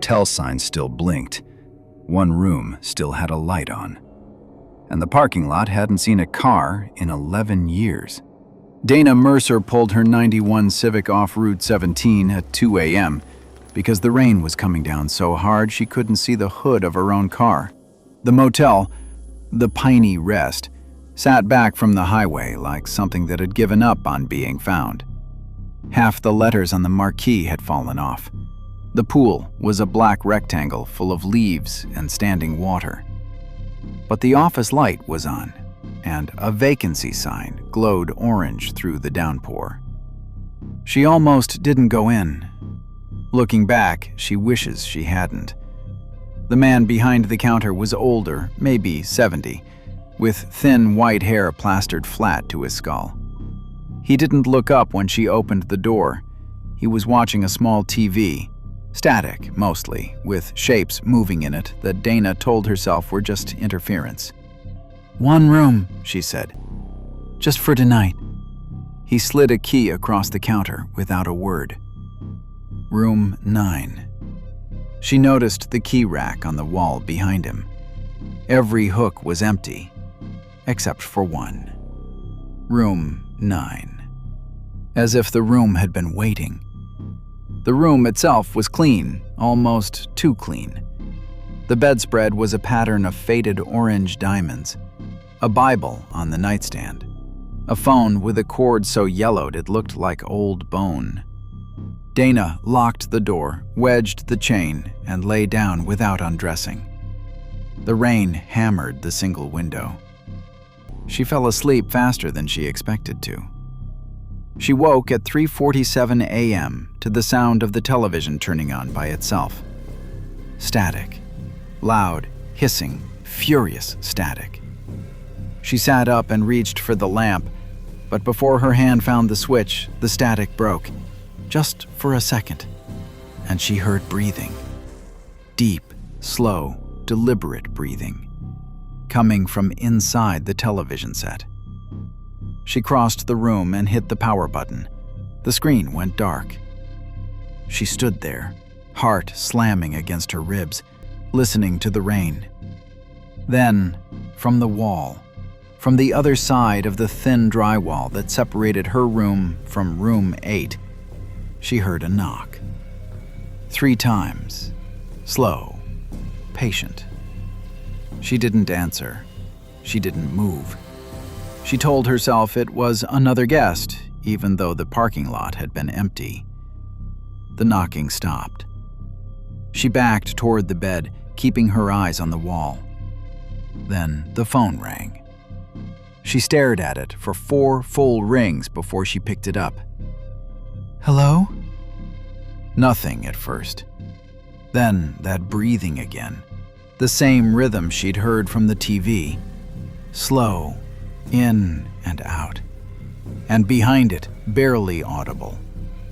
motel sign still blinked. One room still had a light on. And the parking lot hadn't seen a car in 11 years. Dana Mercer pulled her '91 Civic off Route 17 at 2 a.m. because the rain was coming down so hard she couldn't see the hood of her own car. The motel, the Piney Rest, sat back from the highway like something that had given up on being found. Half the letters on the marquee had fallen off. The pool was a black rectangle full of leaves and standing water. But the office light was on, and a vacancy sign glowed orange through the downpour. She almost didn't go in. Looking back, she wishes she hadn't. The man behind the counter was older, maybe 70, with thin white hair plastered flat to his skull. He didn't look up when she opened the door. He was watching a small TV, static mostly, with shapes moving in it that Dana told herself were just interference. "One room," she said. "Just for tonight." He slid a key across the counter without a word. Room 9. She noticed the key rack on the wall behind him. Every hook was empty, except for one. Room 9. As if the room had been waiting. The room itself was clean, almost too clean. The bedspread was a pattern of faded orange diamonds, a Bible on the nightstand, a phone with a cord so yellowed it looked like old bone. Dana locked the door, wedged the chain, and lay down without undressing. The rain hammered the single window. She fell asleep faster than she expected to. She woke at 3:47 a.m. to the sound of the television turning on by itself. Static. Loud, hissing, furious static. She sat up and reached for the lamp, but before her hand found the switch, the static broke. Just for a second, and she heard breathing. Deep, slow, deliberate breathing, coming from inside the television set. She crossed the room and hit the power button. The screen went dark. She stood there, heart slamming against her ribs, listening to the rain. Then, from the wall, from the other side of the thin drywall that separated her room from room 8, she heard a knock. 3 times. Slow. Patient. She didn't answer. She didn't move. She told herself it was another guest, even though the parking lot had been empty. The knocking stopped. She backed toward the bed, keeping her eyes on the wall. Then the phone rang. She stared at it for 4 full rings before she picked it up. "Hello?" Nothing at first. Then that breathing again. The same rhythm she'd heard from the TV. Slow, in and out. And behind it, barely audible,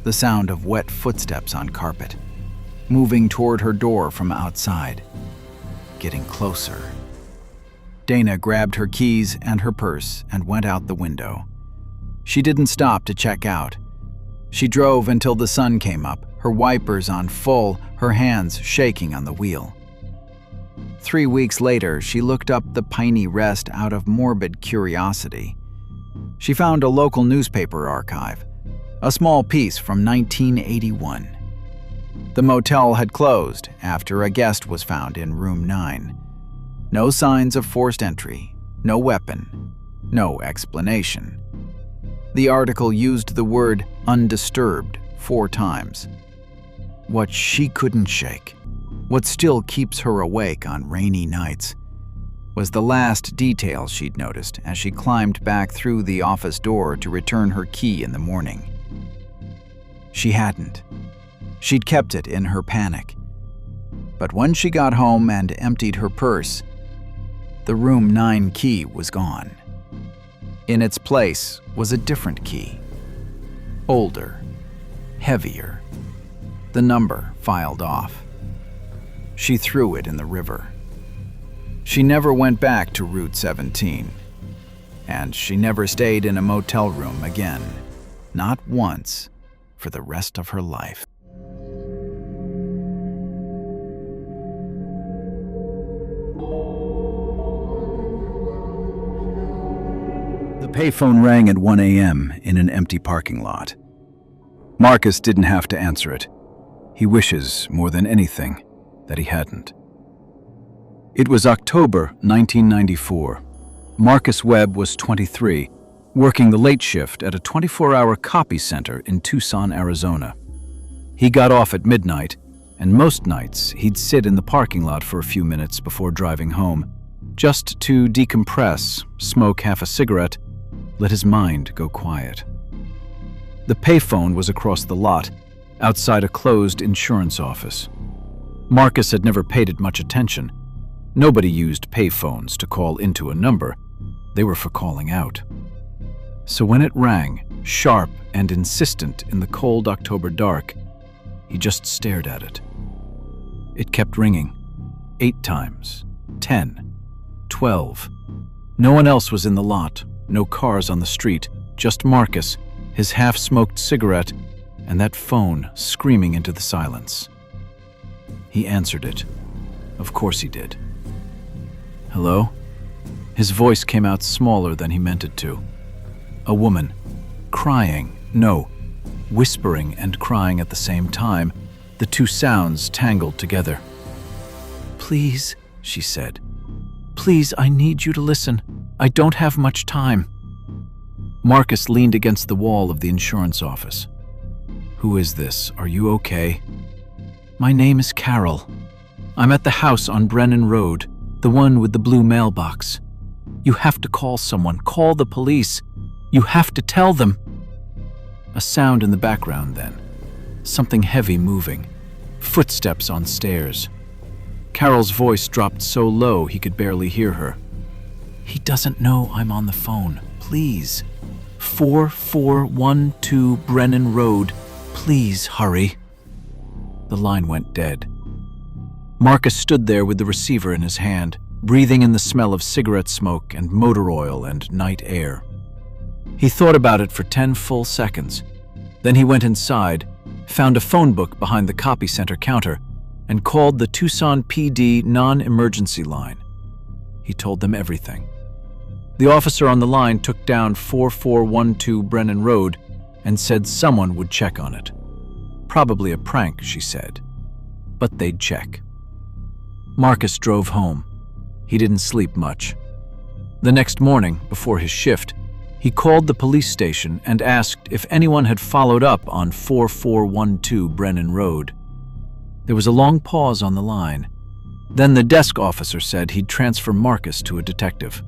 the sound of wet footsteps on carpet, moving toward her door from outside, getting closer. Dana grabbed her keys and her purse and went out the window. She didn't stop to check out. She drove until the sun came up, her wipers on full, her hands shaking on the wheel. 3 weeks later, she looked up the Piney Rest out of morbid curiosity. She found a local newspaper archive, a small piece from 1981. The motel had closed after a guest was found in room 9. No signs of forced entry, no weapon, no explanation. The article used the word undisturbed 4 times. What she couldn't shake, what still keeps her awake on rainy nights, was the last detail she'd noticed as she climbed back through the office door to return her key in the morning. She hadn't. She'd kept it in her panic. But when she got home and emptied her purse, the room 9 key was gone. In its place was a different key. Older, heavier. The number filed off. She threw it in the river. She never went back to Route 17. And she never stayed in a motel room again. Not once for the rest of her life. payphone rang at 1 a.m. in an empty parking lot. Marcus didn't have to answer it. He wishes, more than anything, that he hadn't. It was October 1994. Marcus Webb was 23, working the late shift at a 24-hour copy center in Tucson, Arizona. He got off at midnight, and most nights he'd sit in the parking lot for a few minutes before driving home, just to decompress, smoke half a cigarette, let his mind go quiet. The payphone was across the lot, outside a closed insurance office. Marcus had never paid it much attention. Nobody used payphones to call into a number. They were for calling out. So when it rang, sharp and insistent in the cold October dark, he just stared at it. It kept ringing. 8 times, 10, 12. No one else was in the lot, no cars on the street, just Marcus, his half-smoked cigarette, and that phone screaming into the silence. He answered it. Of course he did. Hello? His voice came out smaller than he meant it to. A woman, crying, no, whispering and crying at the same time, the two sounds tangled together. Please, she said. Please, I need you to listen. I don't have much time. Marcus leaned against the wall of the insurance office. Who is this? Are you okay? My name is Carol. I'm at the house on Brennan Road, the one with the blue mailbox. You have to call someone. Call the police. You have to tell them. A sound in the background then. Something heavy moving. Footsteps on stairs. Carol's voice dropped so low he could barely hear her. He doesn't know I'm on the phone. Please. 4412 Brennan Road. Please hurry. The line went dead. Marcus stood there with the receiver in his hand, breathing in the smell of cigarette smoke and motor oil and night air. He thought about it for 10 full seconds. Then he went inside, found a phone book behind the copy center counter, and called the Tucson PD non-emergency line. He told them everything. The officer on the line took down 4412 Brennan Road and said someone would check on it. Probably a prank, she said. But they'd check. Marcus drove home. He didn't sleep much. The next morning, before his shift, he called the police station and asked if anyone had followed up on 4412 Brennan Road. There was a long pause on the line. Then the desk officer said he'd transfer Marcus to a detective.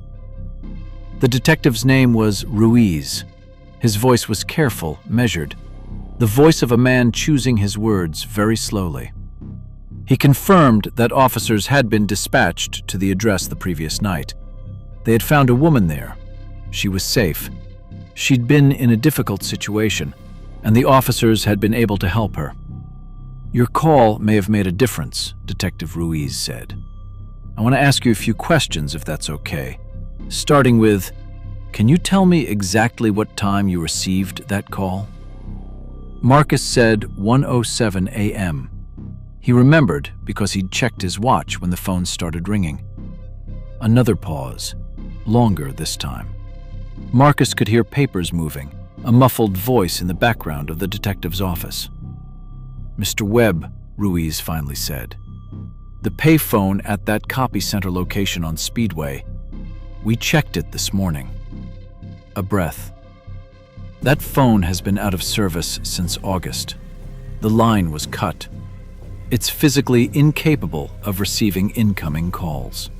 The detective's name was Ruiz. His voice was careful, measured, the voice of a man choosing his words very slowly. He confirmed that officers had been dispatched to the address the previous night. They had found a woman there. She was safe. She'd been in a difficult situation, and the officers had been able to help her. Your call may have made a difference, Detective Ruiz said. I want to ask you a few questions, if that's okay. Starting with, can you tell me exactly what time you received that call? Marcus said 1:07 a.m. He remembered because he'd checked his watch when the phone started ringing. Another pause, longer this time. Marcus could hear papers moving, a muffled voice in the background of the detective's office. Mr. Webb, Ruiz finally said. The payphone at that copy center location on Speedway. We checked it this morning. A breath. That phone has been out of service since August. The line was cut. It's physically incapable of receiving incoming calls.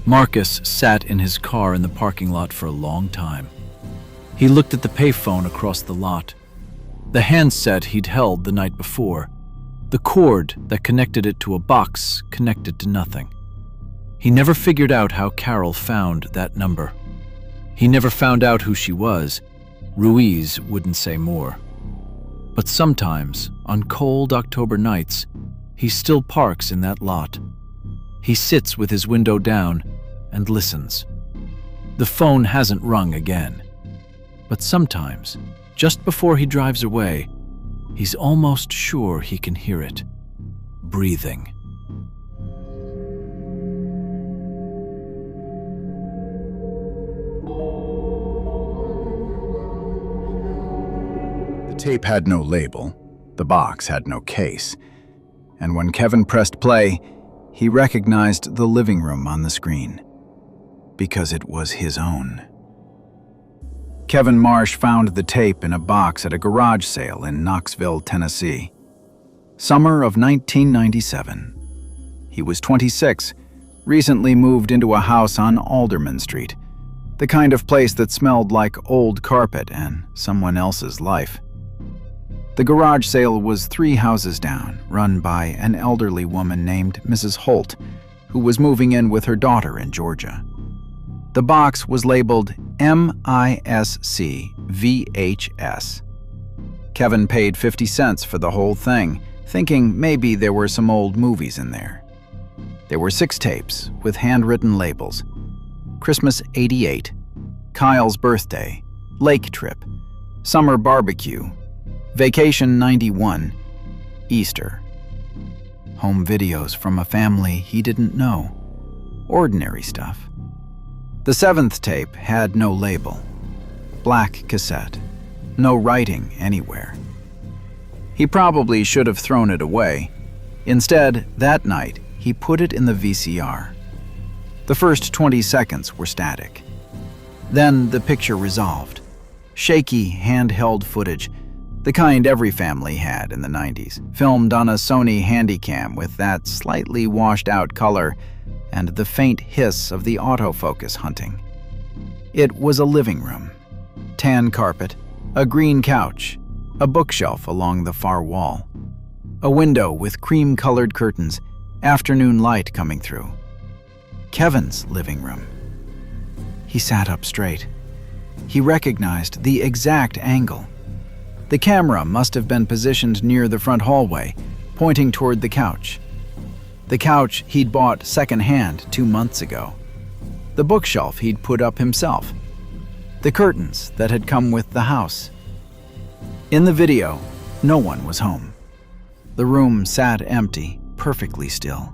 Marcus sat in his car in the parking lot for a long time. He looked at the payphone across the lot. The handset he'd held the night before. The cord that connected it to a box connected to nothing. He never figured out how Carol found that number. He never found out who she was. Ruiz wouldn't say more. But sometimes, on cold October nights, he still parks in that lot. He sits with his window down and listens. The phone hasn't rung again. But sometimes, just before he drives away, he's almost sure he can hear it, breathing. tape had no label, the box had no case, and when Kevin pressed play, he recognized the living room on the screen, because it was his own. Kevin Marsh found the tape in a box at a garage sale in Knoxville, Tennessee. Summer of 1997. He was 26, recently moved into a house on Alderman Street, the kind of place that smelled like old carpet and someone else's life. The garage sale was 3 houses down, run by an elderly woman named Mrs. Holt, who was moving in with her daughter in Georgia. The box was labeled MISC VHS. Kevin paid 50 cents for the whole thing, thinking maybe there were some old movies in there. There were 6 tapes with handwritten labels: Christmas '88, Kyle's birthday, Lake Trip, Summer Barbecue, Vacation '91, Easter. Home videos from a family he didn't know. Ordinary stuff. The 7th tape had no label. Black cassette. No writing anywhere. He probably should have thrown it away. Instead, that night, he put it in the VCR. The first 20 seconds were static. Then the picture resolved. Shaky, handheld footage, the kind every family had in the 90s, filmed on a Sony Handycam with that slightly washed-out color and the faint hiss of the autofocus hunting. It was a living room. Tan carpet, a green couch, a bookshelf along the far wall, a window with cream-colored curtains, afternoon light coming through. Kevin's living room. He sat up straight. He recognized the exact angle. The camera must have been positioned near the front hallway, pointing toward the couch. The couch he'd bought secondhand 2 months ago. The bookshelf he'd put up himself. The curtains that had come with the house. In the video, no one was home. The room sat empty, perfectly still.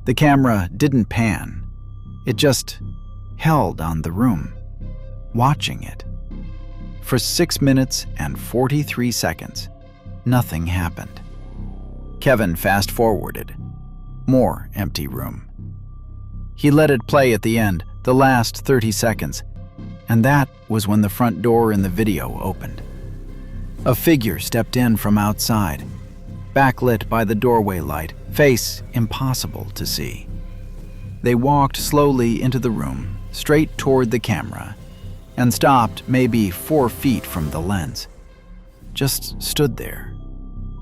The camera didn't pan. It just held on the room, watching it. For 6 minutes and 43 seconds, nothing happened. Kevin fast-forwarded. More empty room. He let it play at the end, the last 30 seconds, and that was when the front door in the video opened. A figure stepped in from outside, backlit by the doorway light, face impossible to see. They walked slowly into the room, straight toward the camera, and stopped maybe 4 feet from the lens. Just stood there,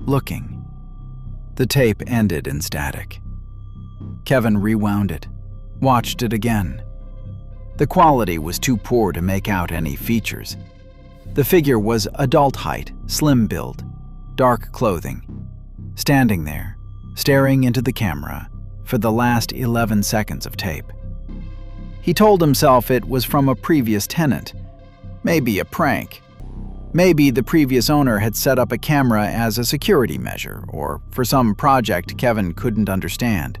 looking. The tape ended in static. Kevin rewound it, watched it again. The quality was too poor to make out any features. The figure was adult height, slim build, dark clothing, standing there, staring into the camera for the last 11 seconds of tape. He told himself it was from a previous tenant, maybe a prank. Maybe the previous owner had set up a camera as a security measure or for some project Kevin couldn't understand.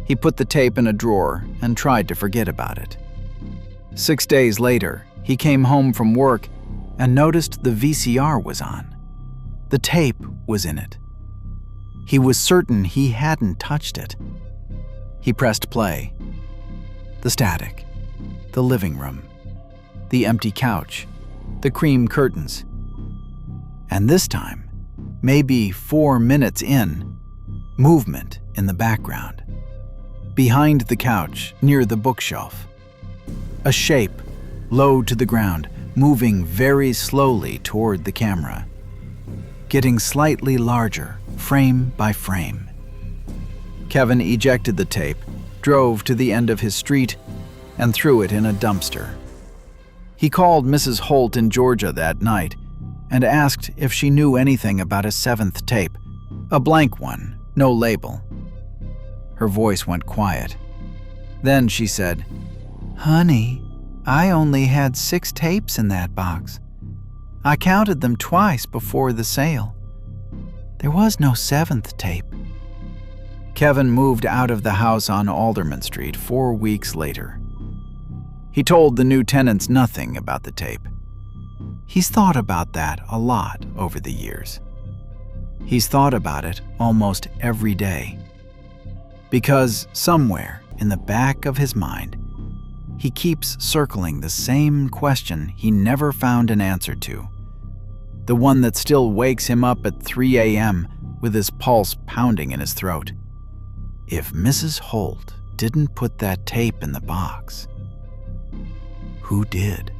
He put the tape in a drawer and tried to forget about it. 6 days later, he came home from work and noticed the VCR was on. The tape was in it. He was certain he hadn't touched it. He pressed play. The static, the living room, the empty couch, the cream curtains. And this time, maybe 4 minutes in, movement in the background. Behind the couch, near the bookshelf. A shape, low to the ground, moving very slowly toward the camera. Getting slightly larger, frame by frame. Kevin ejected the tape, drove to the end of his street, and threw it in a dumpster. He called Mrs. Holt in Georgia that night and asked if she knew anything about a 7th tape, a blank one, no label. Her voice went quiet. Then she said, "Honey, I only had 6 tapes in that box. I counted them twice before the sale. There was no 7th tape." Kevin moved out of the house on Alderman Street 4 weeks later. He told the new tenants nothing about the tape. He's thought about that a lot over the years. He's thought about it almost every day. Because somewhere in the back of his mind, he keeps circling the same question he never found an answer to. The one that still wakes him up at 3 a.m. with his pulse pounding in his throat. If Mrs. Holt didn't put that tape in the box, who did?